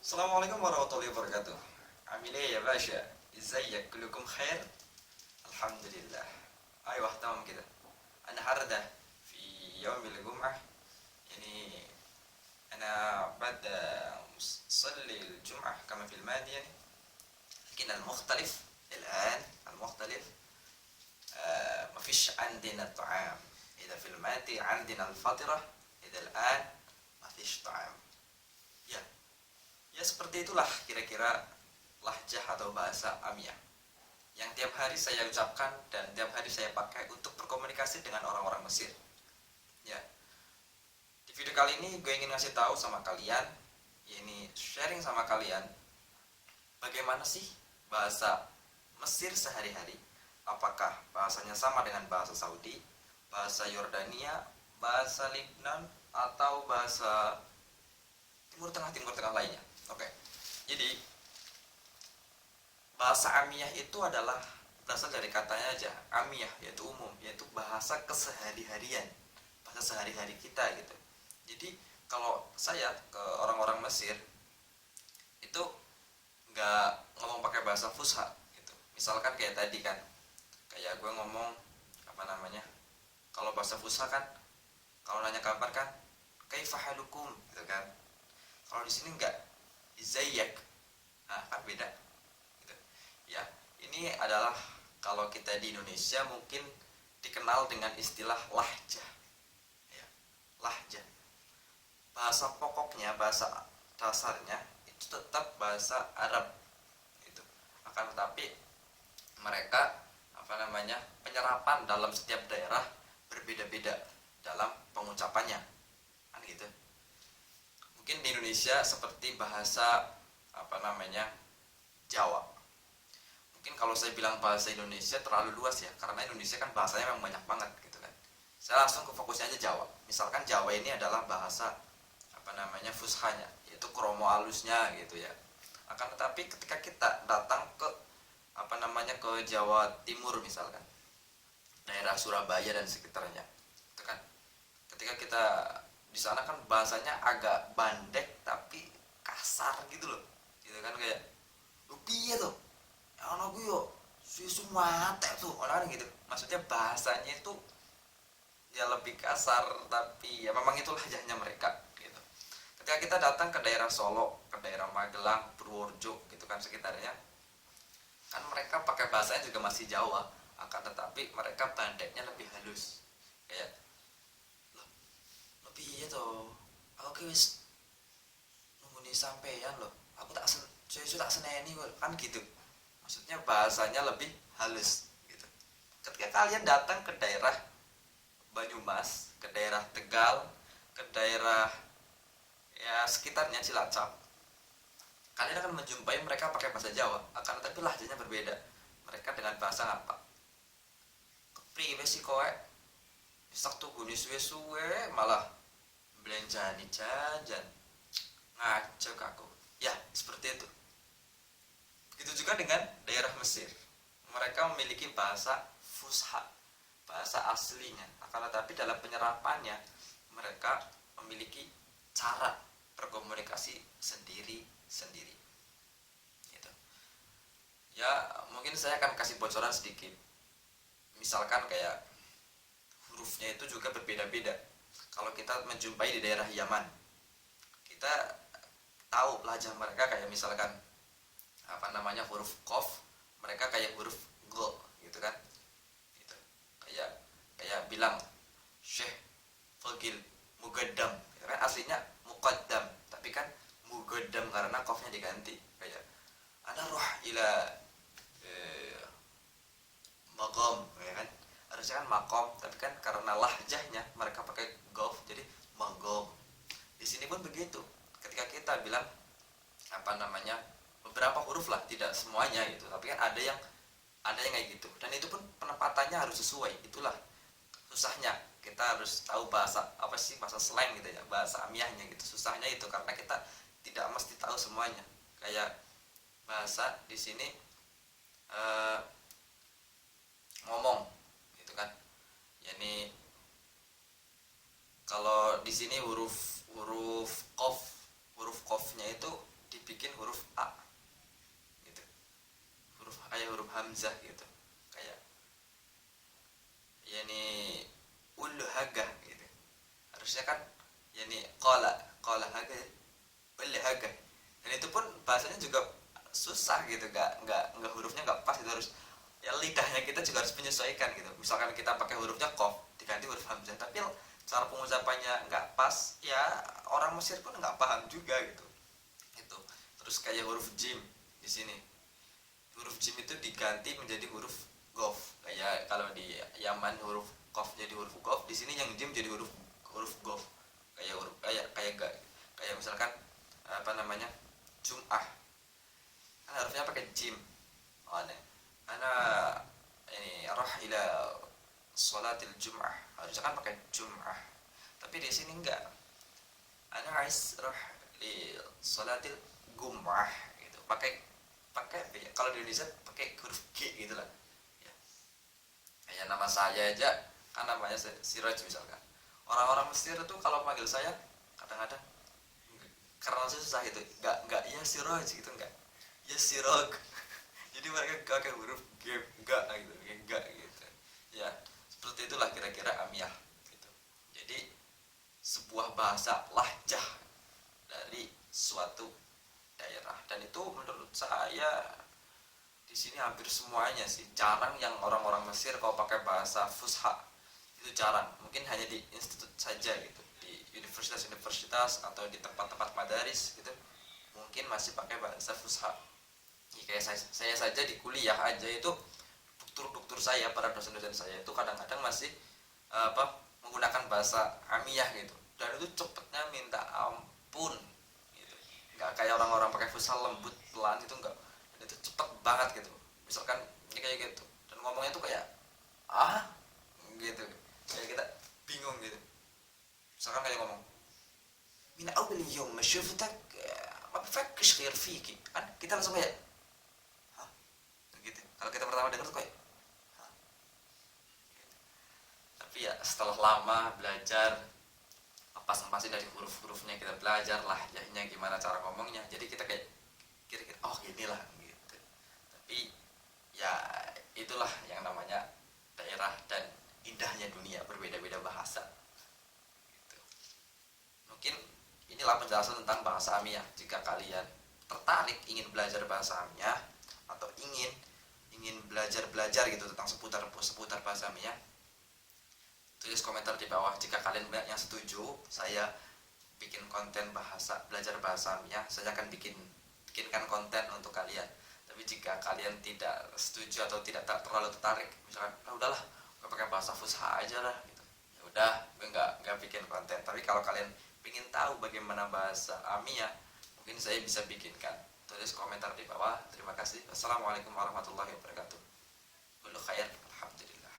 Assalamualaikum warahmatullahi wabarakatuh. عامل ايه يا باشا؟ ازيك؟ كلكم خير؟ الحمد لله. ايوه تمام كده. انا النهارده في يوم الجمعة، يعني انا بعد صلي الجمعة كما في الماضي يعني. لكن المختلف الان ما فيش عندنا طعام. اذا في الماضي عندنا الفطرة، اذا الان ما فيش طعام. Ya, ya seperti itulah kira-kira lahjah atau bahasa Amiyah yang tiap hari saya ucapkan dan tiap hari saya pakai untuk berkomunikasi dengan orang-orang Mesir. Ya, di video kali ini gue ingin ngasih tahu sama kalian, ini sharing sama kalian, bagaimana sih bahasa Mesir sehari-hari. Apakah bahasanya sama dengan bahasa Saudi, bahasa Yordania, bahasa Lebanon, atau bahasa Timur Tengah lainnya. Oke, jadi bahasa Amiyah itu adalah berasal dari katanya aja, Amiyah, yaitu umum, yaitu bahasa kesehari-harian, bahasa sehari-hari kita gitu. Jadi kalau saya ke orang-orang Mesir itu nggak ngomong pakai bahasa Fusha gitu. Misalkan kayak tadi kan, kayak gue ngomong apa namanya, kalau bahasa Fusha kan, kalau nanya kabar kan, kaifahalukum gitu kan. Kalau di sini enggak, izayyak, nah kan beda gitu. Ya, ini adalah kalau kita di Indonesia mungkin dikenal dengan istilah lahjah. Ya, lahjah. Bahasa pokoknya, bahasa dasarnya itu tetap bahasa Arab gitu. Akan tetapi mereka apa namanya, penyerapan dalam setiap daerah berbeda-beda dalam pengucapannya. Kan gitu. Mungkin di Indonesia seperti bahasa apa namanya, Jawa. Mungkin kalau saya bilang bahasa Indonesia terlalu luas ya, karena Indonesia kan bahasanya memang banyak banget gitu kan. Saya langsung ke fokusnya aja Jawa. Misalkan Jawa ini adalah bahasa apa namanya, fushanya, yaitu kromo halusnya gitu ya. Akan tetapi ketika kita datang ke apa namanya, ke Jawa Timur misalkan, daerah Surabaya dan sekitarnya, itu kan ketika kita di sana kan bahasanya agak bandek tapi kasar gitu loh, gitu kan, kayak lu piye tuh ya ono gue yo susu mate tuh orang gitu. Maksudnya bahasanya itu ya lebih kasar, tapi ya memang itulah lahjahnya mereka gitu. Ketika kita datang ke daerah Solo, ke daerah Magelang, Purworejo gitu kan sekitarnya, kan mereka pakai bahasanya juga masih Jawa, akan tetapi mereka bandeknya lebih halus, kayak lebih ya tuh, aku wis nunggu sampean loh, aku tak tak seneni kan gitu. Maksudnya bahasanya lebih halus gitu. Ketika kalian datang ke daerah Banyumas, ke daerah Tegal, ke daerah ya sekitarnya Cilacap, kalian akan menjumpai mereka pakai bahasa Jawa, akan tetapi lahjanya berbeda. Mereka dengan bahasa apa? Kepriwe sih kowe? Sak tuku suwe-suwe malah belanjani jajan. Ngajak aku. Ya, seperti itu. Begitu juga dengan daerah Mesir. Mereka memiliki bahasa Fusha, bahasa aslinya. Akan tetapi dalam penyerapannya, mereka memiliki cara berkomunikasi sendiri-sendiri. Gitu. Ya, mungkin saya akan kasih bocoran sedikit. Misalkan kayak hurufnya itu juga berbeda-beda. Kalau kita menjumpai di daerah Yaman, kita tahu lahjah mereka kayak misalkan apa namanya, huruf Qaf, mereka kayak huruf Go gitu kan. Gitu. Kayak kayak bilang Syekh Fagil Mugaddam, gitu kan aslinya Muqaddam, tapi kan Mugaddam karena Qafnya diganti. Kayak ana roh ila maqam, ya kan, harusnya kan makom, tapi kan karena lahjahnya mereka pakai gof jadi maqam. Di sini pun begitu. Ketika kita bilang apa namanya, beberapa huruf lah, tidak semuanya gitu, tapi kan ada yang kayak gitu, dan itu pun penempatannya harus sesuai. Itulah susahnya, kita harus tahu bahasa apa sih, bahasa slang gitu ya, bahasa amiyahnya gitu. Susahnya itu karena kita tidak mesti tahu semuanya. Kayak bahasa di sini ngomong gitu kan, yakni kalau di sini huruf huruf qaf, huruf qafnya itu dibikin bikin huruf A gitu, huruf hamzah gitu, kayak yani ulu haga gitu. Harusnya kan yani qala haga ulu haga, dan itu pun bahasanya juga susah gitu, nggak hurufnya nggak pas, itu harus ya lidahnya kita juga harus menyesuaikan gitu. Misalkan kita pakai hurufnya qaf diganti huruf hamzah, tapi cara pengucapannya nggak pas, ya orang Mesir pun nggak paham juga gitu. Itu terus kayak huruf jim di sini, huruf jim itu diganti menjadi huruf gof. Kayak kalau di Yaman huruf qaf jadi huruf gof, di sini yang jim jadi huruf gof. Kayak huruf kayak misalkan apa namanya, jum'ah kan harusnya pakai jim. Oh, ana ini roh ila sholatil jum'ah, harusnya kan pakai jum'ah, tapi di sini enggak. Ana ais roh li sholatil gum'ah gitu, pakai pakai kalau di Indonesia pakai huruf G gitu lah ya. Kayak nama saya aja kan namanya Siraj misalkan, orang-orang Mesir tuh kalau panggil saya kadang-kadang karena susah itu, nggak ya Siraj gitu, enggak ya Sirog. Jadi mereka pakai huruf G, enggak gitu ya. Seperti itulah kira-kira amiyah gitu. Jadi sebuah bahasa lahjah dari suatu daerah, dan itu menurut saya di sini hampir semuanya sih. Jarang yang orang-orang Mesir kalau pakai bahasa fusha, itu jarang. Mungkin hanya di institut saja gitu, di universitas-universitas atau di tempat-tempat madaris gitu, mungkin masih pakai bahasa fusha. Ya, kayak saya saja di kuliah aja itu, dokter saya, para dosen-dosen saya itu kadang-kadang masih menggunakan bahasa amiyah gitu, dan itu cepetnya minta ampun gitu. Nggak kayak orang-orang pakai futsal lembut pelan itu, enggak, dan itu cepet banget gitu. Misalkan ya kayak gitu, dan ngomongnya tuh kayak gitu, kayak kita bingung gitu. Misalkan kayak ngomong min awal yom ma syuftak ma bafakkish ghair fiki, kan kita langsung kayak gitu. Kalau kita pertama dengar tuh kayak gitu. Tapi ya setelah lama belajar, lepas-lepasin dari huruf-hurufnya, kita belajar lahjahnya gimana cara ngomongnya, jadi kita kayak kira-kira oh inilah gitu. Tapi ya itulah yang namanya daerah dan indahnya dunia, berbeda-beda bahasa gitu. Mungkin inilah penjelasan tentang bahasa amiyah. Jika kalian tertarik ingin belajar bahasa amiyah atau ingin belajar gitu tentang seputar bahasa amiyah, tulis komentar di bawah. Jika kalian banyak yang setuju saya bikin konten belajar bahasa amiyah, saya akan bikinkan konten untuk kalian. Tapi jika kalian tidak setuju atau tidak terlalu tertarik, misalkan udahlah gue pakai bahasa fusha aja lah gitu, ya udah gue nggak bikin konten. Tapi kalau kalian ingin tahu bagaimana bahasa amiyah, mungkin saya bisa bikinkan. Tulis komentar di bawah. Terima kasih. Wassalamualaikum warahmatullahi wabarakatuh. Kullu khair.